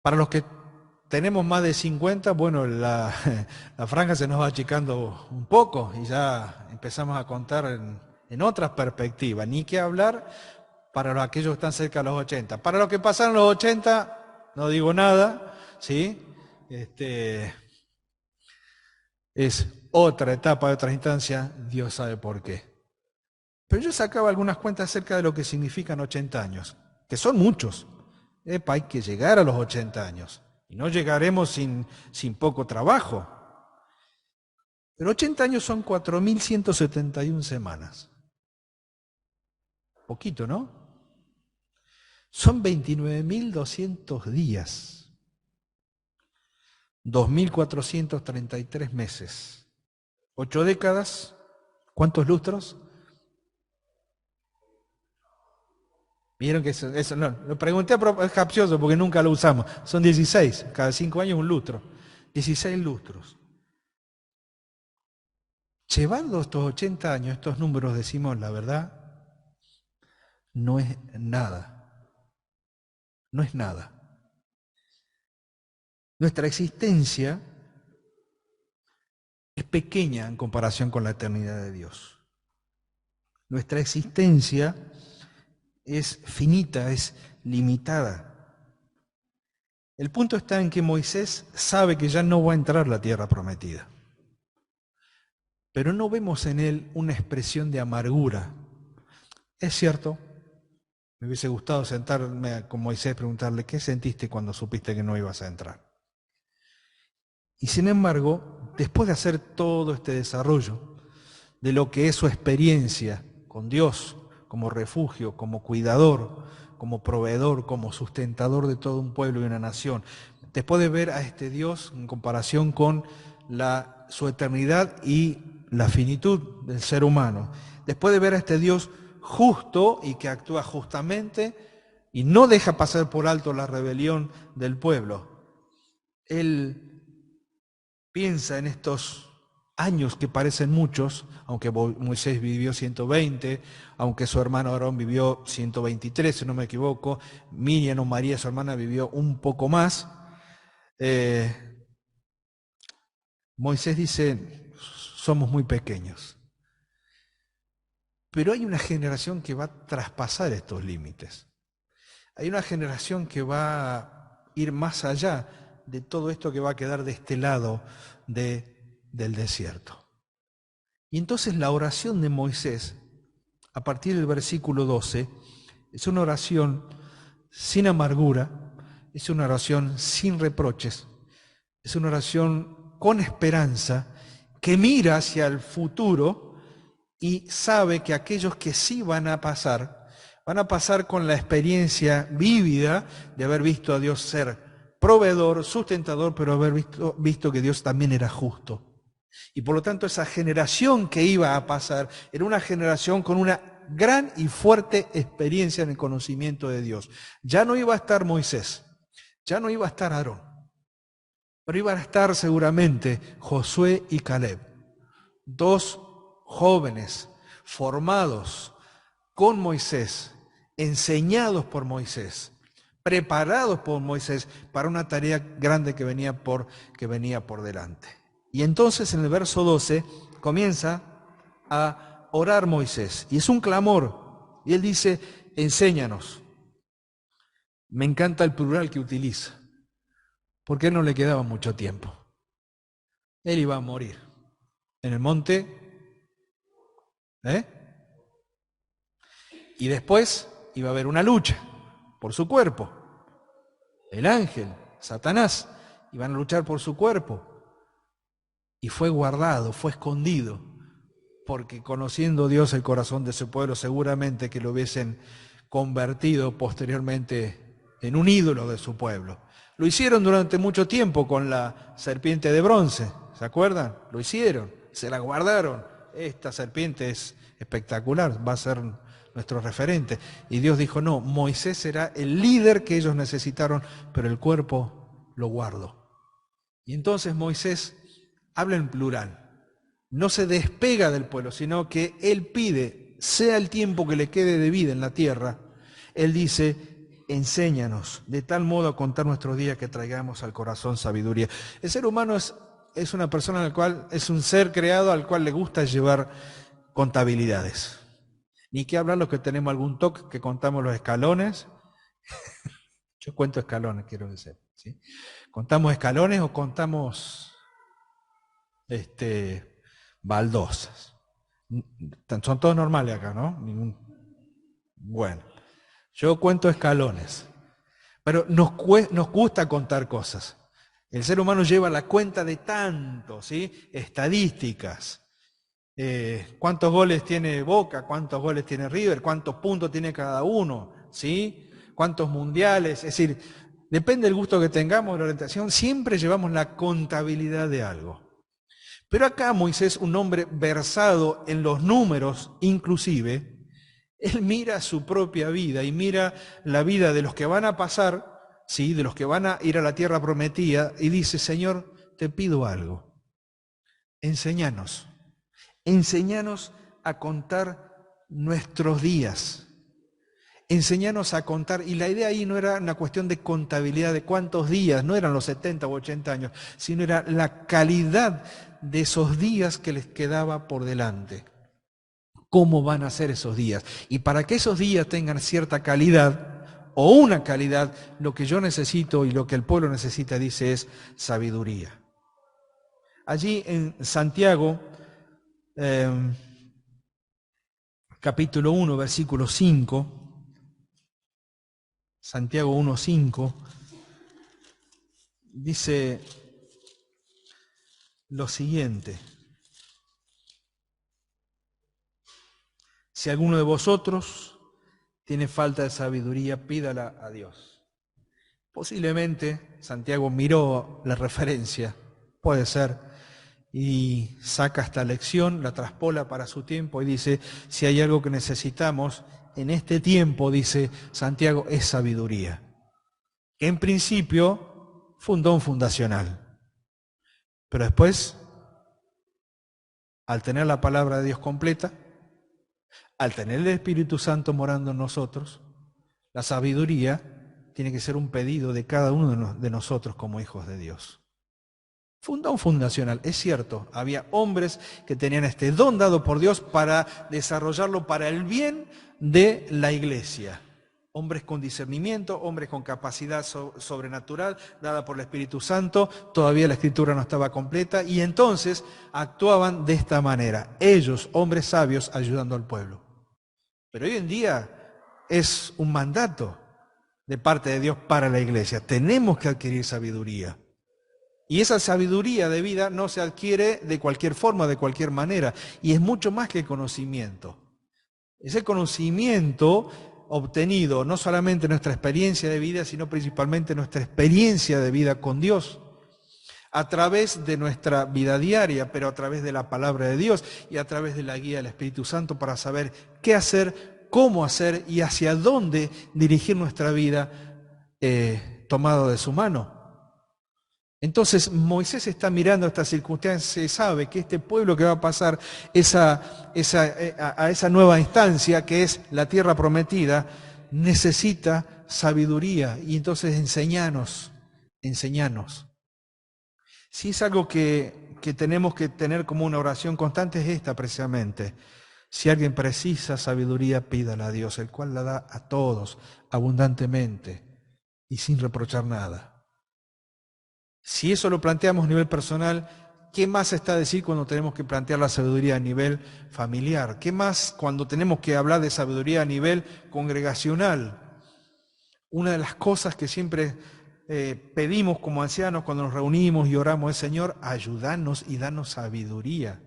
Para los que tenemos más de 50, bueno, la franja se nos va achicando un poco y ya empezamos a contar en otras perspectivas. Ni que hablar para aquellos que están cerca de los 80. Para los que pasaron los 80, no digo nada, ¿sí? Es otra etapa, otra instancia, Dios sabe por qué. Pero yo sacaba algunas cuentas acerca de lo que significan 80 años, que son muchos. Hay que llegar a los 80 años. Y no llegaremos sin poco trabajo. Pero 80 años son 4.171 semanas. Poquito, ¿no? Son 29.200 días. 2.433 meses. 8 décadas. ¿Cuántos lustros? Vieron que eso no, lo pregunté, pero es capcioso porque nunca lo usamos. Son 16, cada 5 años un lustro. 16 lustros. Llevando estos 80 años, estos números, decimos la verdad, no es nada. No es nada. Nuestra existencia es pequeña en comparación con la eternidad de Dios. Nuestra existencia es finita, es limitada. El punto está en que Moisés sabe que ya no va a entrar a la tierra prometida. Pero no vemos en él una expresión de amargura. Es cierto, me hubiese gustado sentarme con Moisés y preguntarle, ¿qué sentiste cuando supiste que no ibas a entrar? Y sin embargo, después de hacer todo este desarrollo de lo que es su experiencia con Dios, como refugio, como cuidador, como proveedor, como sustentador de todo un pueblo y una nación, después de ver a este Dios en comparación con su eternidad y la finitud del ser humano, después de ver a este Dios justo y que actúa justamente y no deja pasar por alto la rebelión del pueblo, él piensa en estos años que parecen muchos, aunque Moisés vivió 120, aunque su hermano Aarón vivió 123, si no me equivoco, Miriam o María, su hermana, vivió un poco más. Moisés dice, somos muy pequeños. Pero hay una generación que va a traspasar estos límites. Hay una generación que va a ir más allá de todo esto que va a quedar de este lado del desierto. Y entonces la oración de Moisés, a partir del versículo 12, es una oración sin amargura, es una oración sin reproches, es una oración con esperanza que mira hacia el futuro y sabe que aquellos que sí van a pasar con la experiencia vívida de haber visto a Dios ser proveedor, sustentador, pero haber visto que Dios también era justo. Y por lo tanto esa generación que iba a pasar era una generación con una gran y fuerte experiencia en el conocimiento de Dios. Ya no iba a estar Moisés, ya no iba a estar Aarón, pero iban a estar seguramente Josué y Caleb, dos jóvenes formados con Moisés, enseñados por Moisés, preparados por Moisés para una tarea grande que venía por delante. Y entonces en el verso 12 comienza a orar Moisés, y es un clamor, y él dice, enséñanos. Me encanta el plural que utiliza, porque a él no le quedaba mucho tiempo. Él iba a morir en el monte, y después iba a haber una lucha por su cuerpo. El ángel, Satanás, iban a luchar por su cuerpo. Y fue guardado, fue escondido, porque conociendo Dios el corazón de su pueblo, seguramente que lo hubiesen convertido posteriormente en un ídolo de su pueblo. Lo hicieron durante mucho tiempo con la serpiente de bronce, ¿se acuerdan? Lo hicieron, se la guardaron. Esta serpiente es espectacular, va a ser nuestro referente. Y Dios dijo, no, Moisés será el líder que ellos necesitaron, pero el cuerpo lo guardo. Y entonces Moisés habla en plural, no se despega del pueblo, sino que él pide, sea el tiempo que le quede de vida en la tierra, él dice, enséñanos de tal modo a contar nuestros días que traigamos al corazón sabiduría. El ser humano es una persona al cual, es un ser creado al cual le gusta llevar contabilidades. Ni que hablar los que tenemos algún toque que contamos los escalones. Yo cuento escalones, quiero decir, ¿sí? ¿Contamos escalones o contamos baldosas? Son todos normales acá, ¿no? Bueno, yo cuento escalones, pero nos gusta contar cosas. El ser humano lleva la cuenta de tanto, ¿sí? Estadísticas. ¿Cuántos goles tiene Boca? ¿Cuántos goles tiene River? ¿Cuántos puntos tiene cada uno? ¿Sí? ¿Cuántos mundiales? Es decir, depende del gusto que tengamos, la orientación, siempre llevamos la contabilidad de algo. Pero acá Moisés, un hombre versado en los números inclusive, él mira su propia vida y mira la vida de los que van a pasar, ¿sí? De los que van a ir a la tierra prometida, y dice, Señor, te pido algo, enséñanos a contar nuestros días, enséñanos a contar, y la idea ahí no era una cuestión de contabilidad de cuántos días, no eran los 70 u 80 años, sino era la calidad de esos días que les quedaba por delante. ¿Cómo van a ser esos días? Y para que esos días tengan cierta calidad, o una calidad, lo que yo necesito y lo que el pueblo necesita, dice, es sabiduría. Allí en Santiago, capítulo 1, versículo 5, Santiago 1:5, dice lo siguiente: si alguno de vosotros tiene falta de sabiduría, pídala a Dios. Posiblemente Santiago miró la referencia, puede ser, y saca esta lección, la traspola para su tiempo y dice, si hay algo que necesitamos en este tiempo, dice Santiago, es sabiduría. Que en principio fue un don fundacional, pero después, al tener la palabra de Dios completa, al tener el Espíritu Santo morando en nosotros, la sabiduría tiene que ser un pedido de cada uno de nosotros como hijos de Dios. Fue un don fundacional, es cierto, había hombres que tenían este don dado por Dios para desarrollarlo para el bien de la iglesia. Hombres con discernimiento, hombres con capacidad sobrenatural dada por el Espíritu Santo. Todavía la Escritura no estaba completa y entonces actuaban de esta manera. Ellos, hombres sabios, ayudando al pueblo. Pero hoy en día es un mandato de parte de Dios para la iglesia. Tenemos que adquirir sabiduría. Y esa sabiduría de vida no se adquiere de cualquier forma, de cualquier manera. Y es mucho más que conocimiento. Ese conocimiento obtenido no solamente nuestra experiencia de vida, sino principalmente nuestra experiencia de vida con Dios, a través de nuestra vida diaria, pero a través de la palabra de Dios y a través de la guía del Espíritu Santo para saber qué hacer, cómo hacer y hacia dónde dirigir nuestra vida tomado de su mano. Entonces Moisés está mirando esta circunstancia y sabe que este pueblo que va a pasar a esa nueva instancia que es la tierra prometida, necesita sabiduría y entonces enséñanos. Si es algo que tenemos que tener como una oración constante es esta precisamente. Si alguien precisa sabiduría, pídala a Dios, el cual la da a todos abundantemente y sin reprochar nada. Si eso lo planteamos a nivel personal, ¿qué más está a decir cuando tenemos que plantear la sabiduría a nivel familiar? ¿Qué más cuando tenemos que hablar de sabiduría a nivel congregacional? Una de las cosas que siempre pedimos como ancianos cuando nos reunimos y oramos es: Señor, ayúdanos y danos sabiduría,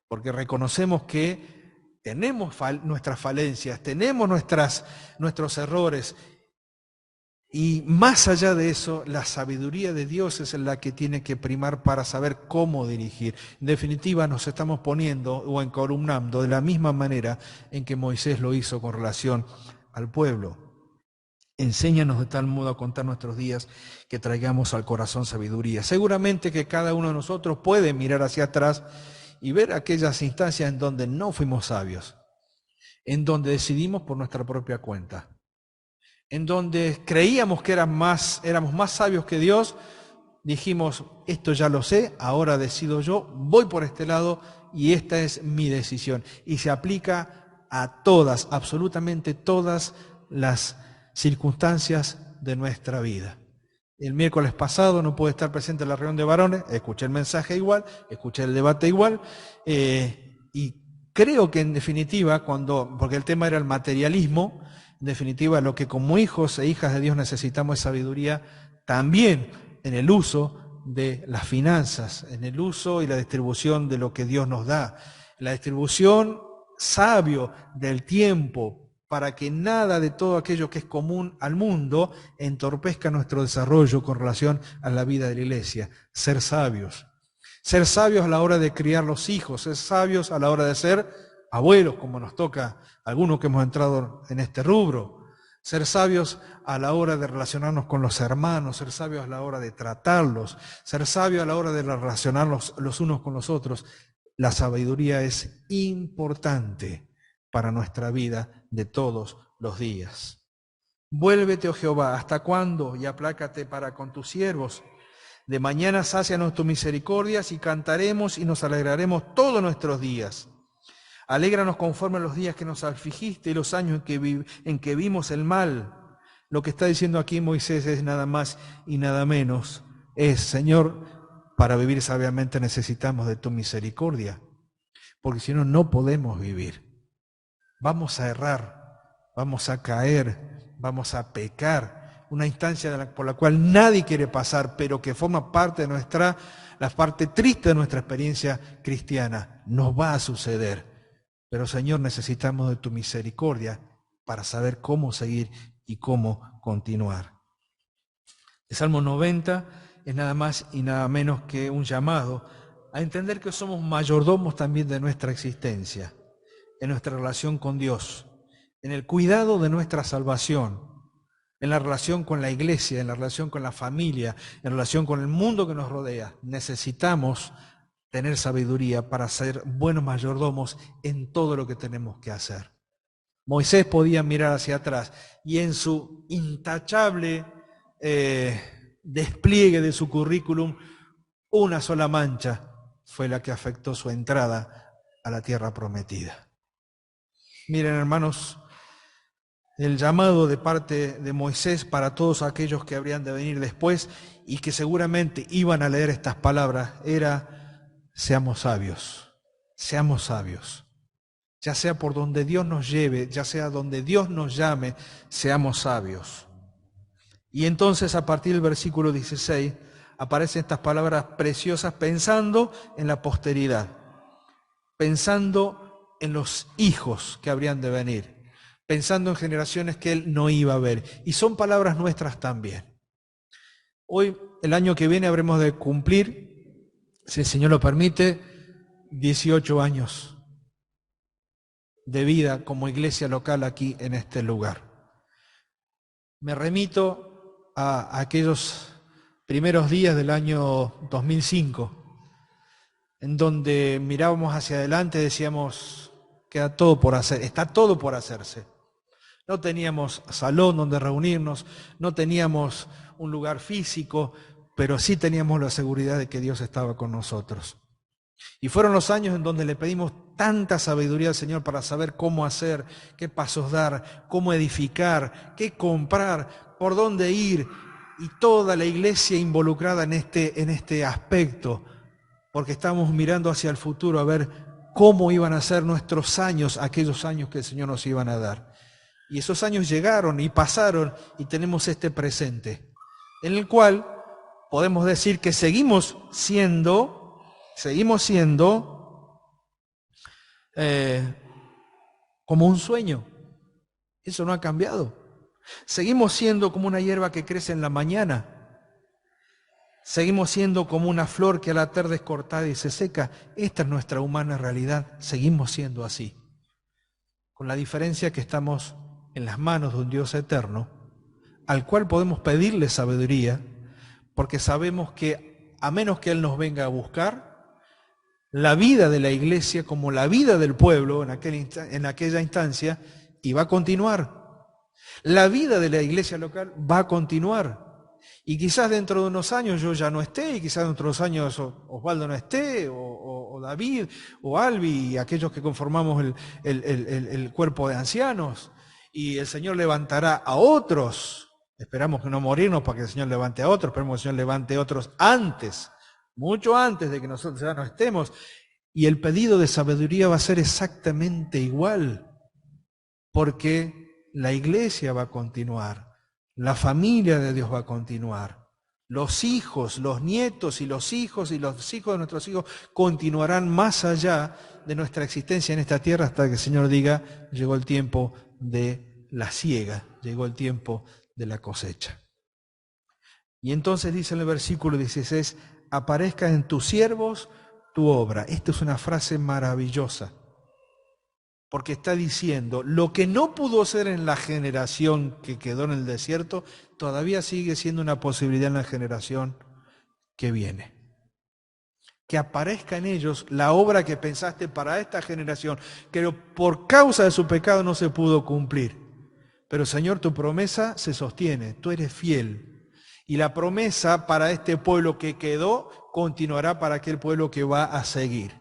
porque reconocemos que tenemos nuestras falencias, tenemos nuestros errores. Y más allá de eso, la sabiduría de Dios es la que tiene que primar para saber cómo dirigir. En definitiva, nos estamos poniendo o encolumnando de la misma manera en que Moisés lo hizo con relación al pueblo. Enséñanos de tal modo a contar nuestros días que traigamos al corazón sabiduría. Seguramente que cada uno de nosotros puede mirar hacia atrás y ver aquellas instancias en donde no fuimos sabios, en donde decidimos por nuestra propia cuenta, en donde creíamos que éramos más sabios que Dios, dijimos: esto ya lo sé, ahora decido yo, voy por este lado y esta es mi decisión. Y se aplica a todas, absolutamente todas las circunstancias de nuestra vida. El miércoles pasado no pude estar presente en la reunión de varones, escuché el mensaje igual, escuché el debate igual, y creo que en definitiva, porque el tema era el materialismo, en definitiva lo que como hijos e hijas de Dios necesitamos es sabiduría también en el uso de las finanzas, en el uso y la distribución de lo que Dios nos da, la distribución sabio del tiempo, para que nada de todo aquello que es común al mundo entorpezca nuestro desarrollo con relación a la vida de la iglesia. Ser sabios a la hora de criar los hijos, ser sabios a la hora de ser abuelos, como nos toca a algunos que hemos entrado en este rubro, ser sabios a la hora de relacionarnos con los hermanos, ser sabios a la hora de tratarlos, ser sabios a la hora de relacionarnos los unos con los otros. La sabiduría es importante para nuestra vida de todos los días. Vuélvete, oh Jehová, ¿hasta cuándo? Y aplácate para con tus siervos. De mañana sácianos tus misericordias y cantaremos y nos alegraremos todos nuestros días. Alégranos conforme a los días que nos afligiste y los años en que vimos el mal. Lo que está diciendo aquí Moisés es nada más y nada menos. Señor, para vivir sabiamente necesitamos de tu misericordia, porque si no, no podemos vivir. Vamos a errar, vamos a caer, vamos a pecar. Una instancia por la cual nadie quiere pasar, pero que forma parte de la parte triste de nuestra experiencia cristiana. Nos va a suceder. Pero Señor, necesitamos de tu misericordia para saber cómo seguir y cómo continuar. El Salmo 90 es nada más y nada menos que un llamado a entender que somos mayordomos también de nuestra existencia, en nuestra relación con Dios, en el cuidado de nuestra salvación, en la relación con la iglesia, en la relación con la familia, en relación con el mundo que nos rodea. Necesitamos tener sabiduría para ser buenos mayordomos en todo lo que tenemos que hacer. Moisés podía mirar hacia atrás y en su intachable despliegue de su currículum, una sola mancha fue la que afectó su entrada a la tierra prometida. Miren, hermanos, el llamado de parte de Moisés para todos aquellos que habrían de venir después y que seguramente iban a leer estas palabras era: seamos sabios, seamos sabios. Ya sea por donde Dios nos lleve, ya sea donde Dios nos llame, seamos sabios. Y entonces a partir del versículo 16 aparecen estas palabras preciosas pensando en la posteridad, pensando en los hijos que habrían de venir, pensando en generaciones que él no iba a ver. Y son palabras nuestras también. Hoy, el año que viene, habremos de cumplir, si el Señor lo permite, 18 años de vida como iglesia local aquí en este lugar. Me remito a aquellos primeros días del año 2005, en donde mirábamos hacia adelante y decíamos: queda todo por hacer, está todo por hacerse. No teníamos salón donde reunirnos, no teníamos un lugar físico, pero sí teníamos la seguridad de que Dios estaba con nosotros. Y fueron los años en donde le pedimos tanta sabiduría al Señor para saber cómo hacer, qué pasos dar, cómo edificar, qué comprar, por dónde ir, y toda la iglesia involucrada en este aspecto, porque estamos mirando hacia el futuro a ver cómo iban a ser nuestros años, aquellos años que el Señor nos iban a dar. Y esos años llegaron y pasaron y tenemos este presente, en el cual podemos decir que seguimos siendo como un sueño. Eso no ha cambiado. Seguimos siendo como una hierba que crece en la mañana. Seguimos siendo como una flor que a la tarde es cortada y se seca. Esta es nuestra humana realidad. Seguimos siendo así. Con la diferencia que estamos en las manos de un Dios eterno, al cual podemos pedirle sabiduría, porque sabemos que a menos que Él nos venga a buscar, la vida de la iglesia, como la vida del pueblo en aquella instancia, iba a continuar. La vida de la iglesia local va a continuar. Y quizás dentro de unos años yo ya no esté, y quizás dentro de unos años Osvaldo no esté, o David, o Albi, y aquellos que conformamos el cuerpo de ancianos. Y el Señor levantará a otros. Esperamos que no morirnos para que el Señor levante a otros, esperemos que el Señor levante a otros antes, mucho antes de que nosotros ya no estemos. Y el pedido de sabiduría va a ser exactamente igual, porque la iglesia va a continuar, la familia de Dios va a continuar, los hijos, los nietos y los hijos de nuestros hijos continuarán más allá de nuestra existencia en esta tierra hasta que el Señor diga: llegó el tiempo de la siega, llegó el tiempo de la cosecha. Y entonces dice en el versículo 16: aparezca en tus siervos tu obra. Esta es una frase maravillosa, porque está diciendo: lo que no pudo ser en la generación que quedó en el desierto, todavía sigue siendo una posibilidad en la generación que viene. Que aparezca en ellos la obra que pensaste para esta generación, que por causa de su pecado no se pudo cumplir. Pero Señor, tu promesa se sostiene, tú eres fiel. Y la promesa para este pueblo que quedó continuará para aquel pueblo que va a seguir.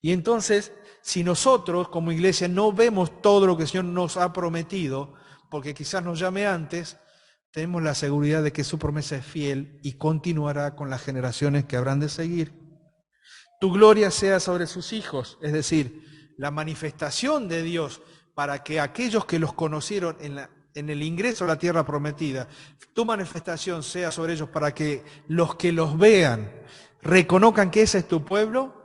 Y entonces, si nosotros como iglesia no vemos todo lo que el Señor nos ha prometido, porque quizás nos llame antes, tenemos la seguridad de que su promesa es fiel y continuará con las generaciones que habrán de seguir. Tu gloria sea sobre sus hijos, es decir, la manifestación de Dios para que aquellos que los conocieron en el ingreso a la tierra prometida, tu manifestación sea sobre ellos para que los vean reconozcan que ese es tu pueblo,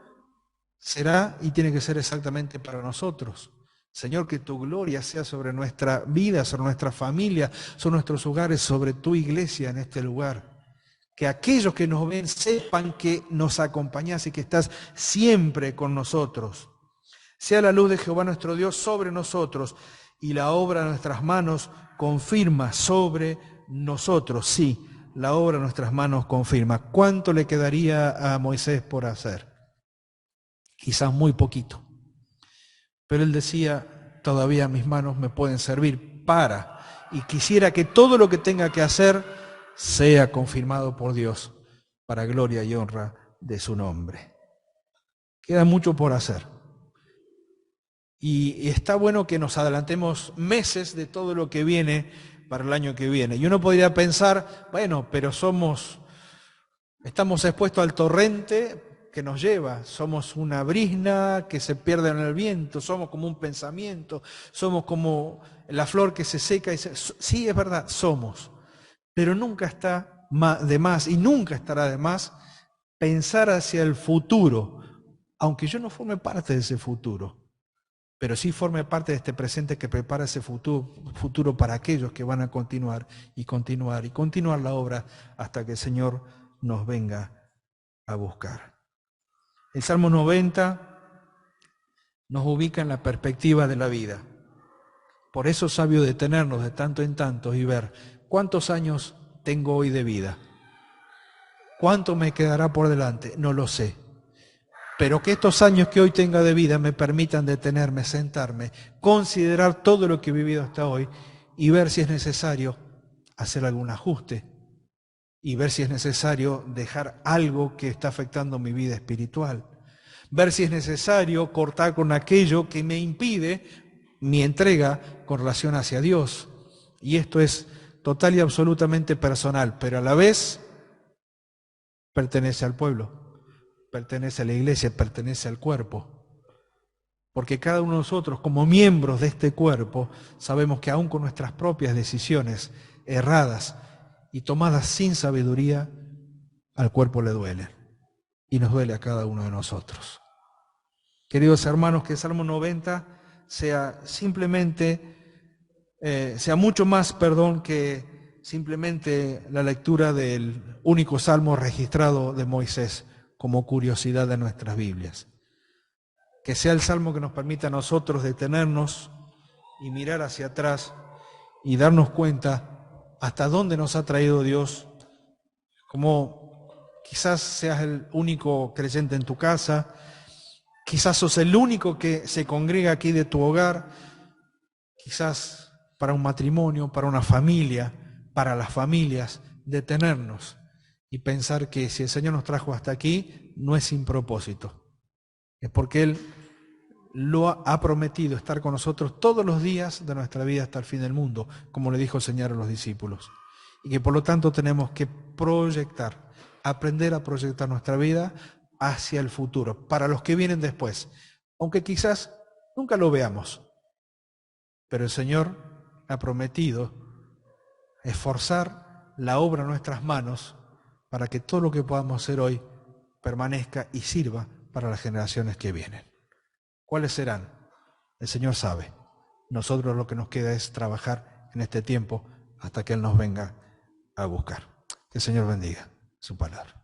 será y tiene que ser exactamente para nosotros. Señor, que tu gloria sea sobre nuestra vida, sobre nuestra familia, sobre nuestros hogares, sobre tu iglesia en este lugar. Que aquellos que nos ven sepan que nos acompañas y que estás siempre con nosotros. Sea la luz de Jehová nuestro Dios sobre nosotros y la obra de nuestras manos confirma sobre nosotros. Sí, la obra de nuestras manos confirma. ¿Cuánto le quedaría a Moisés por hacer? Quizás muy poquito. Pero él decía: todavía mis manos me pueden servir para, y quisiera que todo lo que tenga que hacer sea confirmado por Dios para gloria y honra de su nombre. Queda mucho por hacer. Y está bueno que nos adelantemos meses de todo lo que viene para el año que viene. Y uno podría pensar, bueno, pero estamos expuestos al torrente que nos lleva, somos una brizna que se pierde en el viento, somos como un pensamiento, somos como la flor que se seca y sí, es verdad, somos, pero nunca está de más y nunca estará de más pensar hacia el futuro, aunque yo no forme parte de ese futuro, pero sí forme parte de este presente que prepara ese futuro para aquellos que van a continuar y continuar y continuar la obra hasta que el Señor nos venga a buscar. El Salmo 90 nos ubica en la perspectiva de la vida. Por eso es sabio detenernos de tanto en tanto y ver cuántos años tengo hoy de vida. ¿Cuánto me quedará por delante? No lo sé. Pero que estos años que hoy tenga de vida me permitan detenerme, sentarme, considerar todo lo que he vivido hasta hoy y ver si es necesario hacer algún ajuste y ver si es necesario dejar algo que está afectando mi vida espiritual. Ver si es necesario cortar con aquello que me impide mi entrega con relación hacia Dios. Y esto es total y absolutamente personal, pero a la vez pertenece al pueblo, pertenece a la iglesia, pertenece al cuerpo. Porque cada uno de nosotros, como miembros de este cuerpo, sabemos que aún con nuestras propias decisiones erradas y tomadas sin sabiduría, al cuerpo le duele. Y nos duele a cada uno de nosotros. Queridos hermanos, que el Salmo 90 sea simplemente, sea mucho más, que simplemente la lectura del único salmo registrado de Moisés como curiosidad de nuestras Biblias. Que sea el salmo que nos permita a nosotros detenernos y mirar hacia atrás y darnos cuenta hasta dónde nos ha traído Dios, como quizás seas el único creyente en tu casa, quizás sos el único que se congrega aquí de tu hogar, quizás para un matrimonio, para una familia, para las familias, detenernos y pensar que si el Señor nos trajo hasta aquí, no es sin propósito, es porque Él lo ha prometido estar con nosotros todos los días de nuestra vida hasta el fin del mundo, como le dijo el Señor a los discípulos. Y que por lo tanto tenemos que aprender a proyectar nuestra vida hacia el futuro, para los que vienen después, aunque quizás nunca lo veamos. Pero el Señor ha prometido esforzar la obra en nuestras manos para que todo lo que podamos hacer hoy permanezca y sirva para las generaciones que vienen. ¿Cuáles serán? El Señor sabe. Nosotros lo que nos queda es trabajar en este tiempo hasta que Él nos venga a buscar. Que el Señor bendiga su palabra.